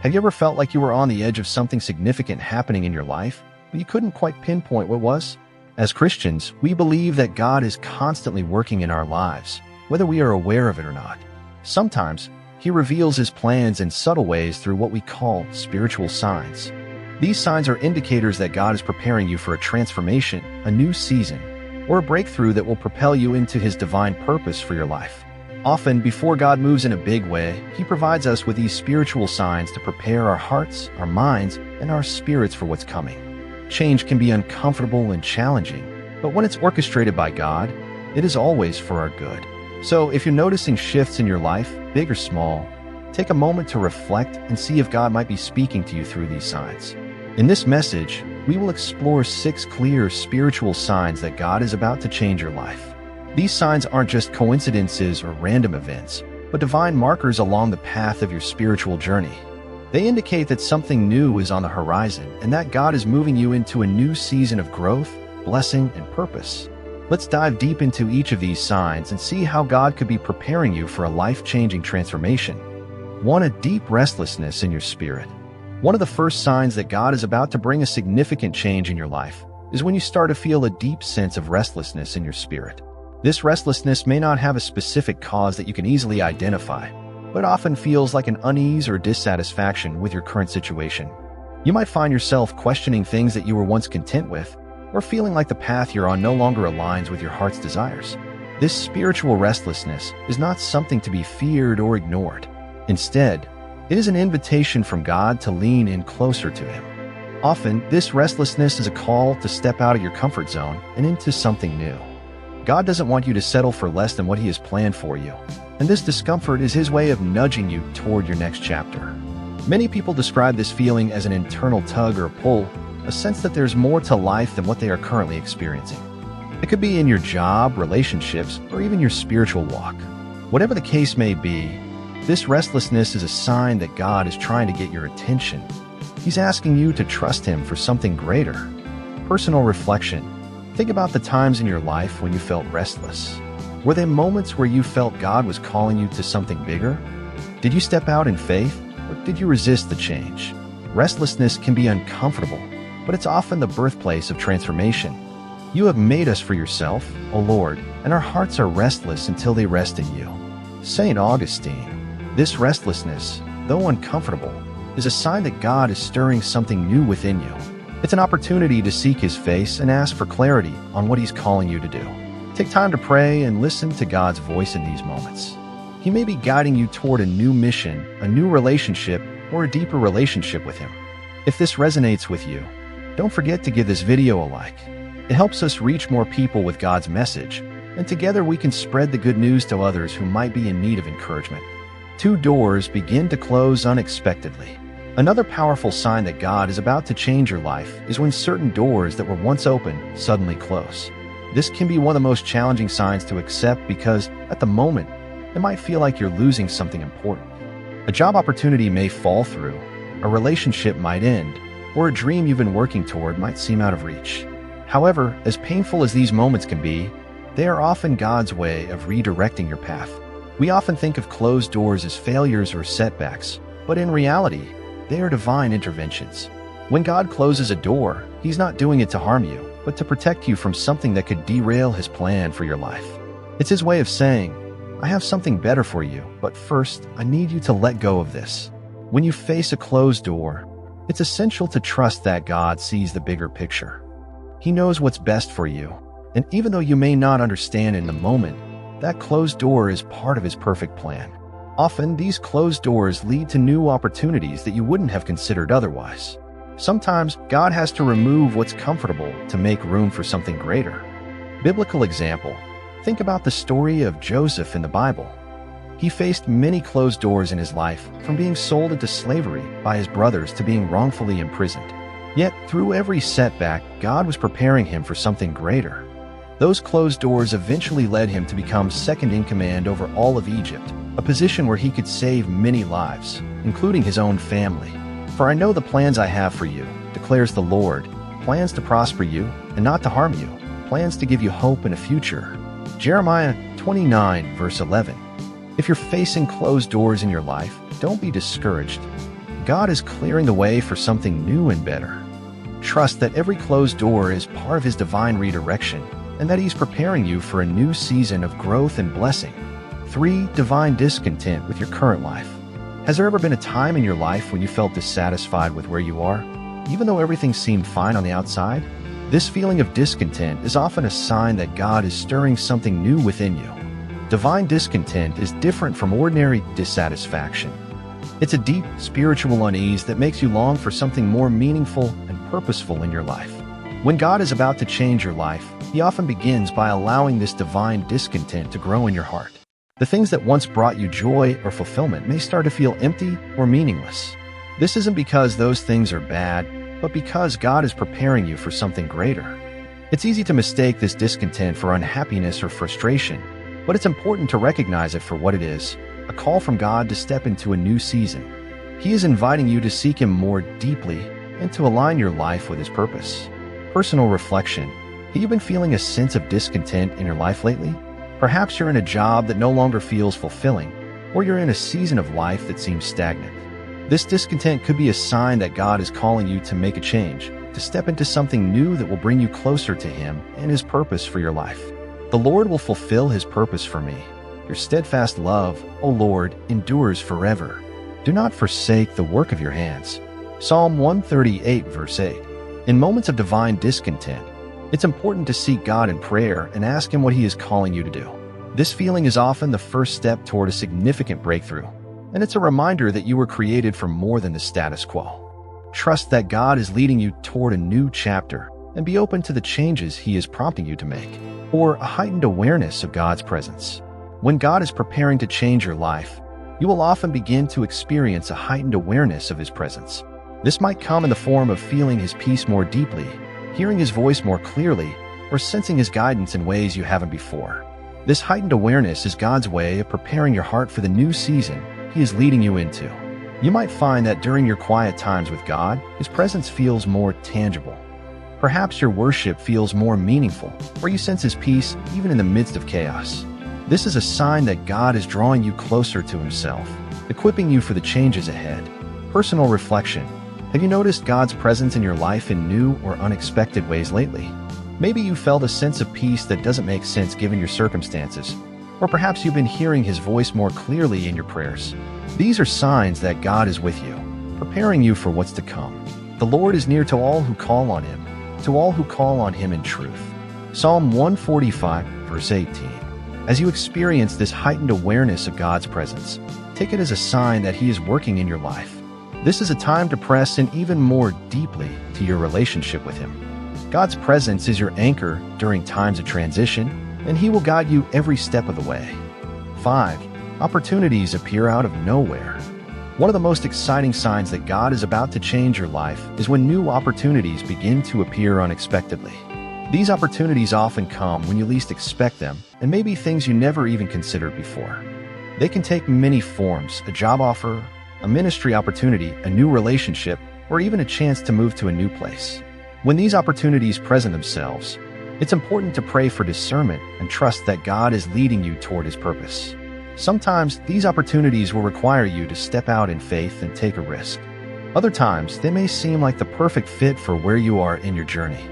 Have you ever felt like you were on the edge of something significant happening in your life, but you couldn't quite pinpoint what it was? As Christians, we believe that God is constantly working in our lives, whether we are aware of it or not. Sometimes, He reveals His plans in subtle ways through what we call spiritual signs. These signs are indicators that God is preparing you for a transformation, a new season, or a breakthrough that will propel you into His divine purpose for your life. Often, before God moves in a big way, He provides us with these spiritual signs to prepare our hearts, our minds, and our spirits for what's coming. Change can be uncomfortable and challenging, but when it's orchestrated by God, it is always for our good. So, if you're noticing shifts in your life, big or small, take a moment to reflect and see if God might be speaking to you through these signs. In this message, we will explore 6 clear spiritual signs that God is about to change your life. These signs aren't just coincidences or random events, but divine markers along the path of your spiritual journey. They indicate that something new is on the horizon and that God is moving you into a new season of growth, blessing, and purpose. Let's dive deep into each of these signs and see how God could be preparing you for a life-changing transformation. 1. A deep restlessness in your spirit. One of the first signs that God is about to bring a significant change in your life is when you start to feel a deep sense of restlessness in your spirit. This restlessness may not have a specific cause that you can easily identify, but often feels like an unease or dissatisfaction with your current situation. You might find yourself questioning things that you were once content with, or feeling like the path you're on no longer aligns with your heart's desires. This spiritual restlessness is not something to be feared or ignored. Instead, it is an invitation from God to lean in closer to Him. Often, this restlessness is a call to step out of your comfort zone and into something new. God doesn't want you to settle for less than what He has planned for you, and this discomfort is His way of nudging you toward your next chapter. Many people describe this feeling as an internal tug or pull, a sense that there's more to life than what they are currently experiencing. It could be in your job, relationships, or even your spiritual walk. Whatever the case may be, this restlessness is a sign that God is trying to get your attention. He's asking you to trust Him for something greater. Personal reflection. Think about the times in your life when you felt restless. Were there moments where you felt God was calling you to something bigger? Did you step out in faith, or did you resist the change? Restlessness can be uncomfortable, but it's often the birthplace of transformation. You have made us for yourself, O Lord, and our hearts are restless until they rest in you. St. Augustine. This restlessness, though uncomfortable, is a sign that God is stirring something new within you. It's an opportunity to seek His face and ask for clarity on what He's calling you to do. Take time to pray and listen to God's voice in these moments. He may be guiding you toward a new mission, a new relationship, or a deeper relationship with Him. If this resonates with you, don't forget to give this video a like. It helps us reach more people with God's message, and together we can spread the good news to others who might be in need of encouragement. 2 doors begin to close unexpectedly. Another powerful sign that God is about to change your life is when certain doors that were once open suddenly close. This can be one of the most challenging signs to accept because, at the moment, it might feel like you're losing something important. A job opportunity may fall through, a relationship might end, or a dream you've been working toward might seem out of reach. However, as painful as these moments can be, they are often God's way of redirecting your path. We often think of closed doors as failures or setbacks, but in reality, they are divine interventions. When God closes a door, He's not doing it to harm you, but to protect you from something that could derail His plan for your life. It's His way of saying, I have something better for you, but first, I need you to let go of this. When you face a closed door, it's essential to trust that God sees the bigger picture. He knows what's best for you, and even though you may not understand in the moment, that closed door is part of His perfect plan. Often, these closed doors lead to new opportunities that you wouldn't have considered otherwise. Sometimes, God has to remove what's comfortable to make room for something greater. Biblical example. Think about the story of Joseph in the Bible. He faced many closed doors in his life, from being sold into slavery by his brothers to being wrongfully imprisoned. Yet, through every setback, God was preparing him for something greater. Those closed doors eventually led him to become second in command over all of Egypt, a position where he could save many lives, including his own family. For I know the plans I have for you, declares the Lord, plans to prosper you and not to harm you, plans to give you hope and a future. Jeremiah 29, verse 11. If you're facing closed doors in your life, don't be discouraged. God is clearing the way for something new and better. Trust that every closed door is part of His divine redirection, and that He's preparing you for a new season of growth and blessing. 3. Divine discontent with your current life. Has there ever been a time in your life when you felt dissatisfied with where you are, even though everything seemed fine on the outside? This feeling of discontent is often a sign that God is stirring something new within you. Divine discontent is different from ordinary dissatisfaction. It's a deep spiritual unease that makes you long for something more meaningful and purposeful in your life. When God is about to change your life, He often begins by allowing this divine discontent to grow in your heart. The things that once brought you joy or fulfillment may start to feel empty or meaningless. This isn't because those things are bad, but because God is preparing you for something greater. It's easy to mistake this discontent for unhappiness or frustration, but it's important to recognize it for what it is, a call from God to step into a new season. He is inviting you to seek Him more deeply and to align your life with His purpose. Personal reflection. Have you been feeling a sense of discontent in your life lately? Perhaps you're in a job that no longer feels fulfilling, or you're in a season of life that seems stagnant. This discontent could be a sign that God is calling you to make a change, to step into something new that will bring you closer to Him and His purpose for your life. The Lord will fulfill His purpose for me. Your steadfast love, O Lord, endures forever. Do not forsake the work of your hands. Psalm 138, verse 8. In moments of divine discontent, it's important to seek God in prayer and ask Him what He is calling you to do. This feeling is often the first step toward a significant breakthrough, and it's a reminder that you were created for more than the status quo. Trust that God is leading you toward a new chapter, and be open to the changes He is prompting you to make, or a heightened awareness of God's presence. When God is preparing to change your life, you will often begin to experience a heightened awareness of His presence. This might come in the form of feeling His peace more deeply, hearing His voice more clearly, or sensing His guidance in ways you haven't before. This heightened awareness is God's way of preparing your heart for the new season He is leading you into. You might find that during your quiet times with God, His presence feels more tangible. Perhaps your worship feels more meaningful, or you sense His peace even in the midst of chaos. This is a sign that God is drawing you closer to Himself, equipping you for the changes ahead. Personal reflection. Have you noticed God's presence in your life in new or unexpected ways lately? Maybe you felt a sense of peace that doesn't make sense given your circumstances, or perhaps you've been hearing His voice more clearly in your prayers. These are signs that God is with you, preparing you for what's to come. The Lord is near to all who call on Him, to all who call on Him in truth. Psalm 145, verse 18. As you experience this heightened awareness of God's presence, take it as a sign that He is working in your life. This is a time to press in even more deeply to your relationship with Him. God's presence is your anchor during times of transition, and He will guide you every step of the way. 5. Opportunities appear out of nowhere. One of the most exciting signs that God is about to change your life is when new opportunities begin to appear unexpectedly. These opportunities often come when you least expect them, and may be things you never even considered before. They can take many forms: a job offer, a ministry opportunity, a new relationship, or even a chance to move to a new place. When these opportunities present themselves, it's important to pray for discernment and trust that God is leading you toward His purpose. Sometimes these opportunities will require you to step out in faith and take a risk. Other times, they may seem like the perfect fit for where you are in your journey.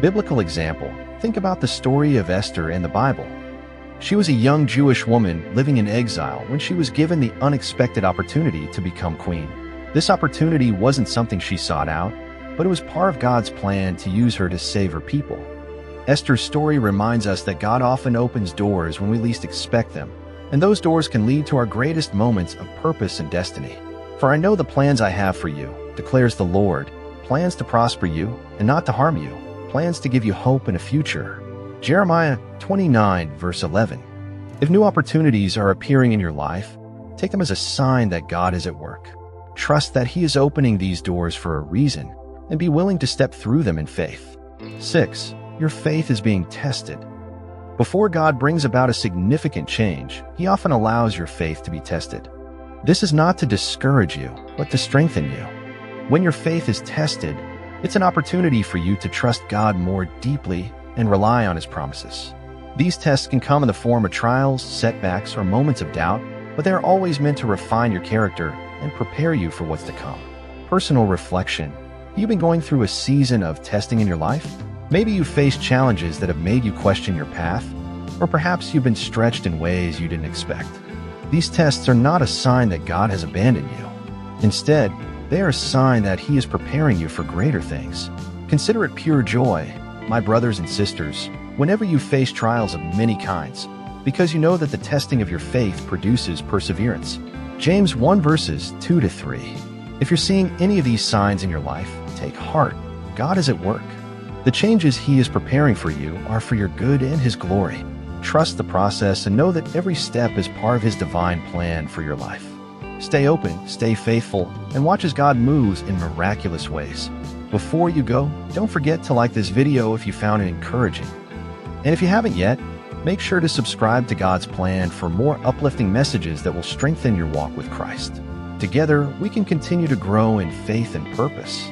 Biblical example: think about the story of Esther in the Bible. She was a young Jewish woman living in exile when she was given the unexpected opportunity to become queen. This opportunity wasn't something she sought out, but it was part of God's plan to use her to save her people. Esther's story reminds us that God often opens doors when we least expect them, and those doors can lead to our greatest moments of purpose and destiny. For I know the plans I have for you, declares the Lord, plans to prosper you and not to harm you, plans to give you hope and a future. Jeremiah 29, verse 11. If new opportunities are appearing in your life, take them as a sign that God is at work. Trust that He is opening these doors for a reason, and be willing to step through them in faith. 6. Your faith is being tested. Before God brings about a significant change, He often allows your faith to be tested. This is not to discourage you, but to strengthen you. When your faith is tested, it's an opportunity for you to trust God more deeply and rely on His promises. These tests can come in the form of trials, setbacks, or moments of doubt, but they are always meant to refine your character and prepare you for what's to come. Personal reflection. You've been going through a season of testing in your life? Maybe you faced challenges that have made you question your path, or perhaps you've been stretched in ways you didn't expect. These tests are not a sign that God has abandoned you. Instead, they are a sign that He is preparing you for greater things. Consider it pure joy, my brothers and sisters, whenever you face trials of many kinds, because you know that the testing of your faith produces perseverance. James 1 verses 2-3. If you're seeing any of these signs in your life, take heart. God is at work. The changes He is preparing for you are for your good and His glory. Trust the process and know that every step is part of His divine plan for your life. Stay open, stay faithful, and watch as God moves in miraculous ways. Before you go, don't forget to like this video if you found it encouraging. And if you haven't yet, make sure to subscribe to God's plan for more uplifting messages that will strengthen your walk with Christ. Together, we can continue to grow in faith and purpose.